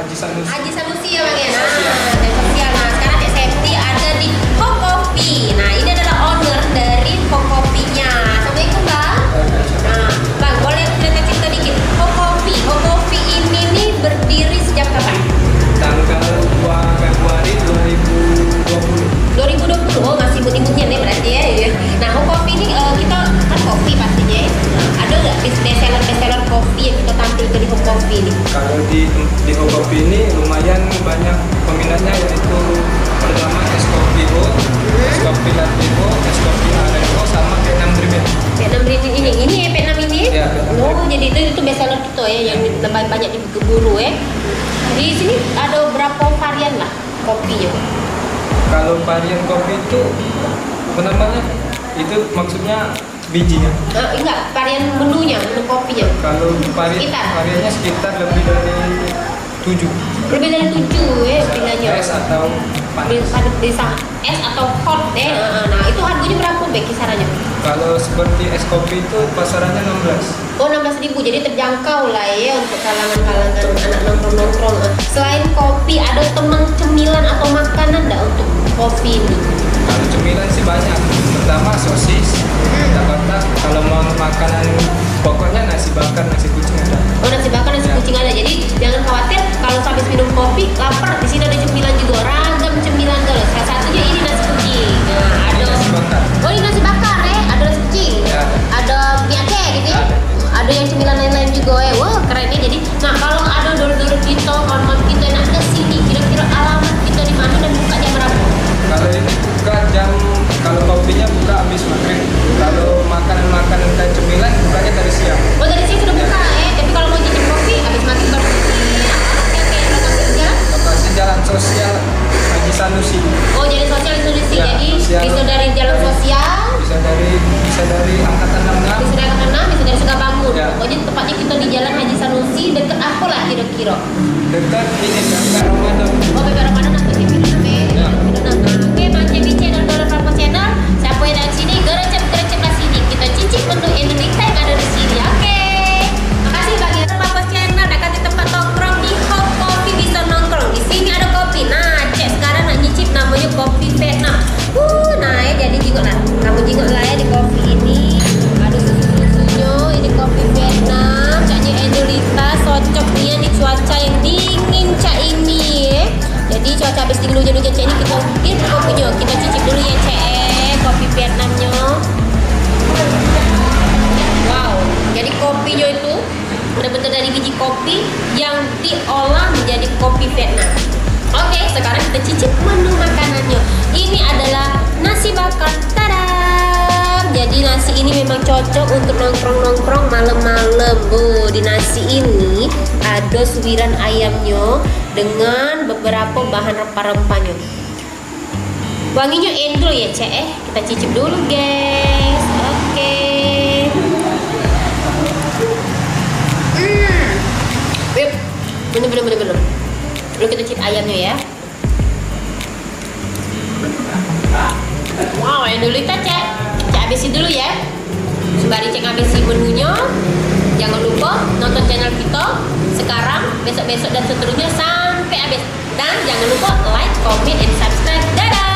Haji Sanusi. Haji Sanusi ya Bang ya. Nah, sosial. Nah, sekarang Cek Septi ada di Home Coffee. Nah, ini adalah owner dari Home Coffee-nya. Assalamualaikum Bang. Nah, Bang, boleh cerita-cerita dikit. Home Coffee. Home Coffee ini nih berdiri sejak kapan? Tanggal 2 Februari 2020. 2020. Oh, masih imut-imutnya nih berarti ya. Nah, Home Coffee ini kita kan kopi pastinya ya. Ada nggak best-seller kopi yang kita tampilkan di Home Coffee ini? Kalau di Home Coffee ini lumayan banyak peminatnya, yaitu pertama es kopi Go, es kopi latte Go, es kopi aren Go, sama Vietnam Dream. Vietnam Dream ini ya Vietnam ini. Ya, Vietnam Oh, jadi itu bestseller kita ya yang banyak diburu ya. Di sini ada berapa varian lah kopinya? Kalau varian kopi itu apa namanya? Itu maksudnya bijinya. Enggak, varian menunya, menu kopinya. Kalau Sekitar. variannya sekitar lebih dari 7. Lebih dari 7 ya pilihannya. Es atau panas. Bisa es atau hot deh. Nah, itu harganya berapa Bek kisarannya? Kalau seperti es kopi itu pasarannya 16. Oh, 16.000, jadi terjangkau lah ya untuk kalangan-kalangan anak nongkrong-nongkrong. Selain kopi, ada teman cemilan atau makanan enggak untuk kopi ini? Kalau cemilan sih banyak. Pertama sosis, otak-otak. Kalau mau makanan pokoknya nasi bakar, nasi kucing ada. Oh, nasi bakar, nasi Ya. kucing ada. Jadi jangan khawatir kalau habis minum kopi lapar. Di sini ada cemilan juga, ragam cemilan kalau salah satunya ini nasi kucing. Nah, Ini ada nasi bakar. Oh, ini nasi bakar ada nasi kucing. Ya. Ada mie Aceh gitu ya. Ada yang cemilan lain-lain juga ya. Wah, keren ya. Jadi, nah kalau ada dulur-dulur kita, kawan-kawan kita yang nak ke sini, kira-kira alamat kita di mana dan buka jam berapa? Kalau ini buka kalau kopinya buka habis maghrib. Kalau makanan-makanan kayak cemilan bukanya dari siang. Oh, dari sini sudah buka ya. Tapi kalau mau cicip kopi habis maghrib baru. Oke, lokasi jalan. Lokasi Jalan Sosial Haji Sanusi. Oh, jadi sosial Indonesia. Ya, Jadi sosial. bisa dari jalan sosial, Bisa dari angkatan 66. bisa dari Kena, bisa dari Sukabangun. Ya. Pokoknya tepatnya kita di Jalan Haji Sanusi, dekat apa lah kira-kira? Dekat ini Dekat Ramadan. Oh, Bebek Ramadan atau TV Rame. Ya. Oke, Bang Cebice dan Dolar Papa Channel. Siapa yang dari sini, gerecep lah sini. Kita cicip menu Indonesia yang ada di sini. Oke. Makasih Bang ya. Papa Channel dah kasih tempat nongkrong di Home Coffee, bisa nongkrong. Di sini ada kopi. Nah, Cek sekarang nak nyicip namanya kopi Vietnam. Nah ya jadi jenguk lah. Kamu jenguk lah ya di kopi ini. Ada susu-susunya. Ini kopi Vietnam. Caknya Endolita. Cocok nih di cuaca yang dingin Cak ini ya. Jadi cuaca habis dingin hujan-hujan Cak ini kita hidup kopinya. Kita cicip dulu ya Cak. Kopi Vietnamnya. Wow. Jadi kopinya itu benar-benar dari biji kopi yang diolah menjadi kopi Vietnam. Oke, sekarang kita cicip menu makanannya. Ini adalah nasi bakar. Tadam! Jadi nasi ini memang cocok untuk nongkrong-nongkrong malam-malam. Bu, di nasi ini ada suiran ayamnya dengan beberapa bahan rempah-rempahnya. Wanginya endul ya, Cek. Kita cicip dulu, guys. Oke. Bener. Dulu kita cicip ayamnya ya. Wow, yang dulu kita cek habisin dulu ya. Sembari cek habisin menunya. Jangan lupa nonton channel kita sekarang, besok-besok dan seterusnya sampai habis. Dan jangan lupa like, comment, and subscribe. Dadah!